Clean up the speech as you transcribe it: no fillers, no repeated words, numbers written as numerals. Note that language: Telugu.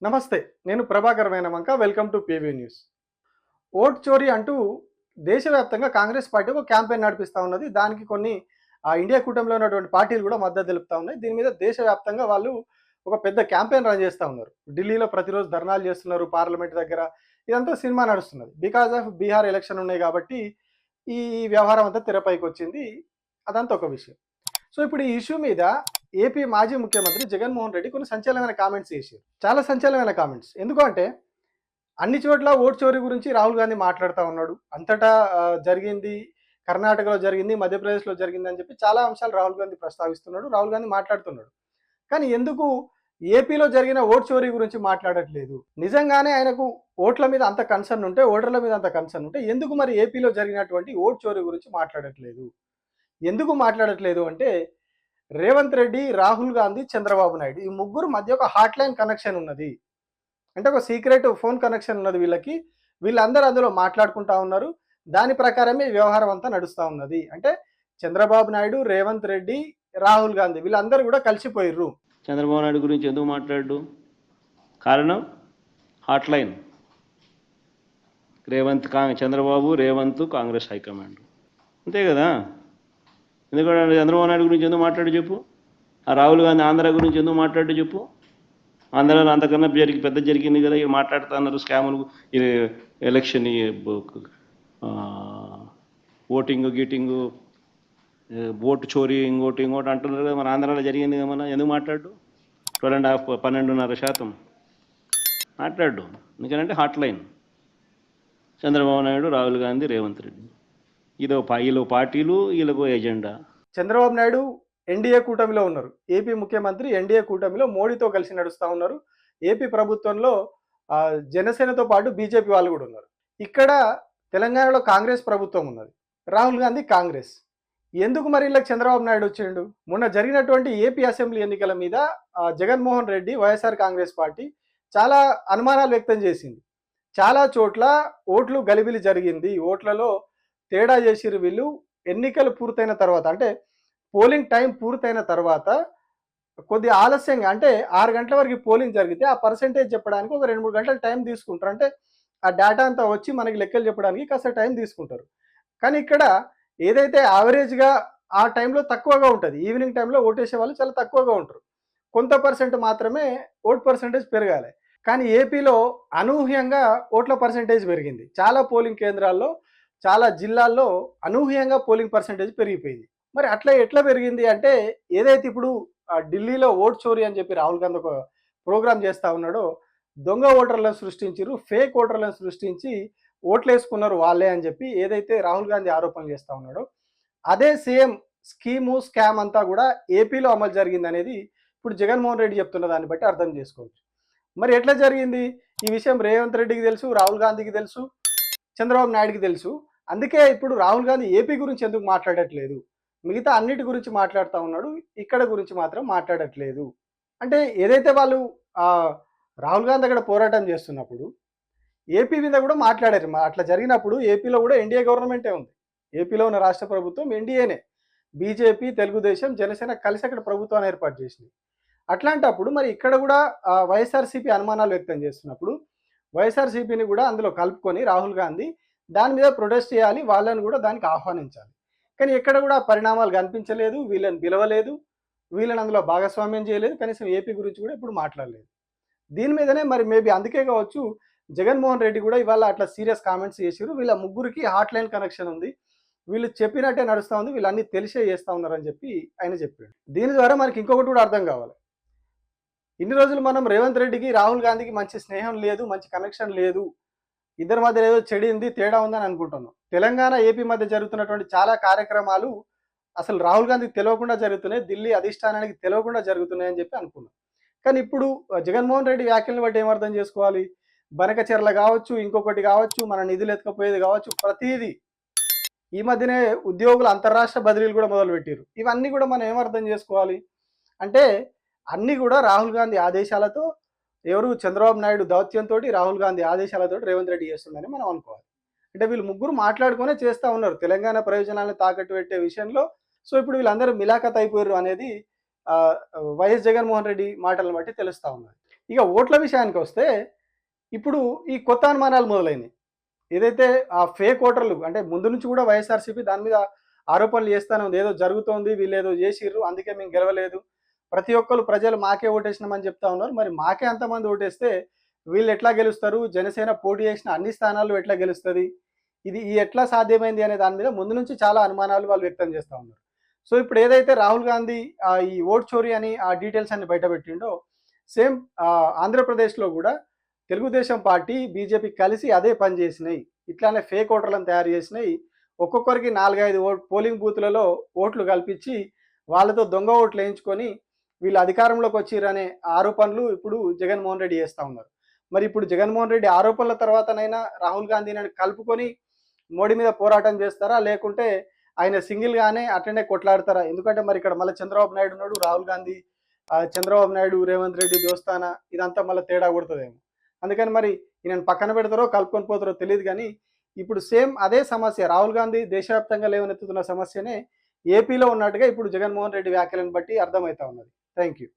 నమస్తే. నేను Prabhakar Venamanka. Welcome to PV news. Vote చోరీ అంటూ దేశవ్యాప్తంగా కాంగ్రెస్ పార్టీ ఒక క్యాంపెయిన్ నడిపిస్తా ఉన్నది. దానికి కొన్ని ఇండియా కూటమిలో ఉన్నటువంటి పార్టీలు కూడా మద్దతు తెలుపుతా ఉన్నాయి. దీని మీద దేశవ్యాప్తంగా వాళ్ళు ఒక పెద్ద క్యాంపెయిన్ రన్ చేస్తా ఉన్నారు. ఢిల్లీలో ప్రతిరోజు ధర్నాలు చేస్తున్నారు పార్లమెంట్ దగ్గర. ఇదంతా సినిమా నడుస్తున్నది. బికాజ్ ఆఫ్ బీహార్ ఎలక్షన్ ఉన్నాయి కాబట్టి ఈ వ్యవహారం అంతా తెరపైకొచ్చింది. అదంతా ఒక విషయం. సో ఇప్పుడు ఈ ఇష్యూ మీద ఏపీ మాజీ ముఖ్యమంత్రి జగన్మోహన్ రెడ్డి కొన్ని సంచలనమైన కామెంట్స్ చేశారు. చాలా సంచలనమైన కామెంట్స్. ఎందుకంటే అన్ని చోట్ల ఓట్ చోరీ గురించి రాహుల్ గాంధీ మాట్లాడుతూ ఉన్నాడు. అంతటా జరిగింది, కర్ణాటకలో జరిగింది, మధ్యప్రదేశ్లో జరిగింది అని చెప్పి చాలా అంశాలు రాహుల్ గాంధీ ప్రస్తావిస్తున్నాడు. రాహుల్ గాంధీ మాట్లాడుతున్నాడు. కానీ ఎందుకు ఏపీలో జరిగిన ఓట్ చోరీ గురించి మాట్లాడట్లేదు? నిజంగానే ఆయనకు ఓట్ల మీద అంత కన్సర్న్ ఉంటే, ఓటర్ల మీద అంత కన్సర్న్ ఉంటే ఎందుకు మరి ఏపీలో జరిగినటువంటి ఓట్ చోరీ గురించి మాట్లాడట్లేదు? ఎందుకు మాట్లాడట్లేదు అంటే రేవంత్ రెడ్డి, రాహుల్ గాంధీ, చంద్రబాబు నాయుడు ఈ ముగ్గురు మధ్య ఒక హాట్ లైన్ కనెక్షన్ ఉన్నది. అంటే ఒక సీక్రెట్ ఫోన్ కనెక్షన్ ఉన్నది వీళ్ళకి. వీళ్ళందరూ అందులో మాట్లాడుకుంటా ఉన్నారు. దాని ప్రకారమే వ్యవహారం అంతా నడుస్తూ ఉన్నది. అంటే చంద్రబాబు నాయుడు, రేవంత్ రెడ్డి, రాహుల్ గాంధీ వీళ్ళందరూ కూడా కలిసిపోయిర్రు. చంద్రబాబు నాయుడు గురించి ఎందుకు మాట్లాడు? కారణం hot line. Chandrababu, Revanth, Congress high command. అంతే కదా. ఎందుకంటే చంద్రబాబు నాయుడు గురించి ఎందుకు మాట్లాడు చెప్పు? ఆ రాహుల్ గాంధీ ఆంధ్ర గురించి ఎందుకు మాట్లాడు చెప్పు? ఆంధ్రాలో అంతకన్నా పెద్ద జరిగింది కదా. ఇక మాట్లాడుతున్నారు స్కాములు, ఎలక్షన్, ఓటింగ్ గీటింగు, ఓటు చోరీ, ఇంకోటి అంటున్నారు కదా. మన ఆంధ్రాలో జరిగింది కదా. మన ఎందుకు మాట్లాడు? 12.5% మాట్లాడు. ఎందుకంటే హాట్ లైన్ చంద్రబాబు నాయుడు, రాహుల్ గాంధీ, రేవంత్ రెడ్డి. వీళ్ళ పార్టీలు, వీళ్ళకు ఎజెండా. చంద్రబాబు నాయుడు ఎన్డీఏ కూటమిలో ఉన్నారు. ఏపీ ముఖ్యమంత్రి ఎన్డీఏ కూటమిలో మోడీతో కలిసి నడుస్తూ ఉన్నారు. ఏపీ ప్రభుత్వంలో జనసేనతో పాటు బీజేపీ వాళ్ళు కూడా ఉన్నారు. ఇక్కడ తెలంగాణలో కాంగ్రెస్ ప్రభుత్వం ఉన్నది. రాహుల్ గాంధీ కాంగ్రెస్. ఎందుకు మరి ఇలా చంద్రబాబు నాయుడు వచ్చిండు? మొన్న జరిగినటువంటి ఏపీ అసెంబ్లీ ఎన్నికల మీద జగన్మోహన్ రెడ్డి, వైఎస్ఆర్ కాంగ్రెస్ పార్టీ చాలా అనుమానాలు వ్యక్తం చేసింది. చాలా చోట్ల ఓట్లు గలిబిలి జరిగింది, ఓట్లలో తేడా చేసిరు వీళ్ళు. ఎన్నికలు పూర్తయిన తర్వాత, అంటే పోలింగ్ టైం పూర్తయిన తర్వాత కొద్ది ఆలస్యంగా, అంటే 6 గంటల వరకు పోలింగ్ జరిగితే ఆ పర్సెంటేజ్ చెప్పడానికి ఒక 2-3 గంటలు టైం తీసుకుంటారు. అంటే ఆ డేటా అంతా వచ్చి మనకి లెక్కలు చెప్పడానికి కాస్త టైం తీసుకుంటారు. కానీ ఇక్కడ ఏదైతే యావరేజ్గా ఆ టైంలో తక్కువగా ఉంటుంది, ఈవినింగ్ టైంలో ఓటేసే వాళ్ళు చాలా తక్కువగా ఉంటారు. కొంత పర్సెంట్ మాత్రమే ఓట్ పర్సెంటేజ్ పెరగాలి. కానీ ఏపీలో అనూహ్యంగా ఓట్ల పర్సెంటేజ్ పెరిగింది. చాలా పోలింగ్ కేంద్రాల్లో, చాలా జిల్లాల్లో అనూహ్యంగా పోలింగ్ పర్సెంటేజ్ పెరిగిపోయింది. మరి అట్లా ఎట్లా పెరిగింది అంటే, ఏదైతే ఇప్పుడు ఢిల్లీలో ఓట్ చోరీ అని చెప్పి రాహుల్ గాంధీ ఒక ప్రోగ్రామ్ చేస్తూ ఉన్నాడో, దొంగ ఓటర్లను సృష్టించారు, ఫేక్ ఓటర్లను సృష్టించి ఓట్లు వేసుకున్నారు వాళ్ళే అని చెప్పి ఏదైతే రాహుల్ గాంధీ ఆరోపణలు చేస్తూ ఉన్నాడో, అదే సేమ్ స్కీము, స్కామ్ అంతా కూడా ఏపీలో అమలు జరిగింది అనేది ఇప్పుడు జగన్మోహన్ రెడ్డి చెప్తున్న దాన్ని బట్టి అర్థం చేసుకోవచ్చు. మరి ఎట్లా జరిగింది ఈ విషయం? రేవంత్ రెడ్డికి తెలుసు, రాహుల్ గాంధీకి తెలుసు, చంద్రబాబు నాయుడుకి తెలుసు. అందుకే ఇప్పుడు రాహుల్ గాంధీ ఏపీ గురించి ఎందుకు మాట్లాడట్లేదు? మిగతా అన్నిటి గురించి మాట్లాడుతూ ఉన్నాడు, ఇక్కడ గురించి మాత్రం మాట్లాడట్లేదు. అంటే ఏదైతే వాళ్ళు రాహుల్ గాంధీ అక్కడ పోరాటం చేస్తున్నప్పుడు ఏపీ మీద కూడా మాట్లాడారు. అట్లా జరిగినప్పుడు ఏపీలో కూడా ఎన్డీఏ గవర్నమెంటే ఉంది. ఏపీలో ఉన్న రాష్ట్ర ప్రభుత్వం ఎన్డీఏనే. బీజేపీ, తెలుగుదేశం, జనసేన కలిసి అక్కడ ప్రభుత్వాన్ని ఏర్పాటు చేసింది. అట్లాంటప్పుడు మరి ఇక్కడ కూడా వైఎస్ఆర్సీపీ అనుమానాలు వ్యక్తం చేస్తున్నప్పుడు వైఎస్ఆర్సీపీని కూడా అందులో కలుపుకొని రాహుల్ గాంధీ దాని మీద ప్రొటెస్ట్ చేయాలి, వాళ్ళని కూడా దానికి ఆహ్వానించాలి. కానీ ఎక్కడ కూడా పరిణామాలు కనిపించలేదు, వీళ్ళని పిలవలేదు, వీళ్ళని అందులో భాగస్వామ్యం చేయలేదు, కనీసం ఏపీ గురించి కూడా ఇప్పుడు మాట్లాడలేదు. దీని మీదనే మరి మేబీ అందుకే కావచ్చు జగన్మోహన్ రెడ్డి కూడా ఇవాళ అట్లా సీరియస్ కామెంట్స్ చేసారు. వీళ్ళ ముగ్గురికి హాట్ లైన్ కనెక్షన్ ఉంది, వీళ్ళు చెప్పినట్టే నడుస్తూ ఉంది, వీళ్ళన్నీ తెలిసే చేస్తూ ఉన్నారని చెప్పి ఆయన చెప్పాడు. దీని ద్వారా మనకి ఇంకొకటి కూడా అర్థం కావాలి. ఇన్ని రోజులు మనం రేవంత్ రెడ్డికి, రాహుల్ గాంధీకి మంచి స్నేహం లేదు, మంచి కనెక్షన్ లేదు, ఇద్దరి మధ్య ఏదో చెడింది, తేడా ఉందని అనుకుంటున్నాం. తెలంగాణ, ఏపీ మధ్య జరుగుతున్నటువంటి చాలా కార్యక్రమాలు అసలు రాహుల్ గాంధీకి తెలియకుండా జరుగుతున్నాయి, ఢిల్లీ అధిష్టానానికి తెలియకుండా జరుగుతున్నాయని చెప్పి అనుకున్నాం. కానీ ఇప్పుడు జగన్మోహన్ రెడ్డి వ్యాఖ్యలను బట్టి ఏమర్థం చేసుకోవాలి? బనకచెర్ల కావచ్చు, ఇంకొకటి కావచ్చు, మన నిధులు ఎత్తుకపోయేది కావచ్చు, ప్రతిదీ. ఈ మధ్యనే ఉద్యోగుల అంతర్రాష్ట్ర బదిలీలు కూడా మొదలుపెట్టారు. ఇవన్నీ కూడా మనం ఏమర్థం చేసుకోవాలి అంటే, అన్నీ కూడా రాహుల్ గాంధీ ఆదేశాలతో, ఎవరు చంద్రబాబు నాయుడు దౌత్యంతో, రాహుల్ గాంధీ ఆదేశాలతో రేవంత్ రెడ్డి చేస్తుందని మనం అనుకోవాలి. అంటే వీళ్ళు ముగ్గురు మాట్లాడుకునే చేస్తూ ఉన్నారు తెలంగాణ ప్రయోజనాలను తాకట్టు పెట్టే విషయంలో. సో ఇప్పుడు వీళ్ళందరూ మిలాఖత్ అయిపోయారు అనేది వైఎస్ జగన్మోహన్ రెడ్డి మాటలను బట్టి తెలుస్తూ ఉన్నది. ఇక ఓట్ల విషయానికి వస్తే ఇప్పుడు ఈ కొత్త అనుమానాలు మొదలైనయి. ఏదైతే ఆ ఫేక్ ఓటర్లు అంటే ముందు నుంచి కూడా వైఎస్ఆర్‌సీపీ దాని మీద ఆరోపణలు చేస్తానే ఉంది. ఏదో జరుగుతోంది, వీళ్ళేదో జేసిర్రు, అందుకే మేము గెలవలేదు. ప్రతి ఒక్కళ్ళు ప్రజలు మాకే ఓటేసినామని చెప్తా ఉన్నారు. మరి మాకే అంతమంది ఓటేస్తే వీళ్ళెట్లా గెలుస్తారు? జనసేన పోటీ చేసిన అన్ని స్థానాల్లో ఎట్లా గెలుస్తది? ఇది ఎట్లా సాధ్యమైంది అనే దాని మీద ముందు నుంచి చాలా అనుమానాలు వాళ్ళు వ్యక్తం చేస్తా ఉన్నారు. సో, ఇప్పుడు ఏదైతే రాహుల్ గాంధీ ఈ ఓట్ చోరీ అని ఆ డీటెయిల్స్ అన్ని బయటపెట్టిండో సేమ్ ఆంధ్రప్రదేశ్‌లో గూడా తెలుగుదేశం పార్టీ, బీజేపీ కలిసి అదే పని చేసినాయి. ఇట్లానే ఫేక్ ఓటర్లను తయారు చేసినాయి. ఒక్కొక్కరికి 4, 5 పోలింగ్ బూత్‌లలో ఓట్లు కల్పించి వాళ్ళతో దొంగ ఓట్లు ఏయించుకొని వీళ్ళు అధికారంలోకి వచ్చిర్రనే ఆరోపణలు ఇప్పుడు జగన్మోహన్ రెడ్డి చేస్తా ఉన్నారు. మరి ఇప్పుడు జగన్మోహన్ రెడ్డి ఆరోపణల తర్వాతనైనా రాహుల్ గాంధీని కలుపుకొని మోడీ మీద పోరాటం చేస్తారా? లేకుంటే ఆయన సింగిల్‌గానే అట్లనే కొట్లాడతారా? ఎందుకంటే మరి ఇక్కడ మళ్ళీ చంద్రబాబు నాయుడు ఉన్నాడు, రాహుల్ గాంధీ, చంద్రబాబు నాయుడు, రేవంత్ రెడ్డి దోస్తానా ఇదంతా మళ్ళీ తేడా కొడతదేమో. అందుకని మరి ఈయనను పక్కన పెడతారో, కలుపుకొని పోతారో తెలీదు గానీ, ఇప్పుడు సేమ్ అదే సమస్య రాహుల్ గాంధీ దేశవ్యాప్తంగా లేవనెత్తుతున్న సమస్యనే ఏపీలో ఉన్నట్టుగా ఇప్పుడు జగన్మోహన్ రెడ్డి వ్యాఖ్యలను బట్టి అర్థమైతా ఉన్నది. Thank you.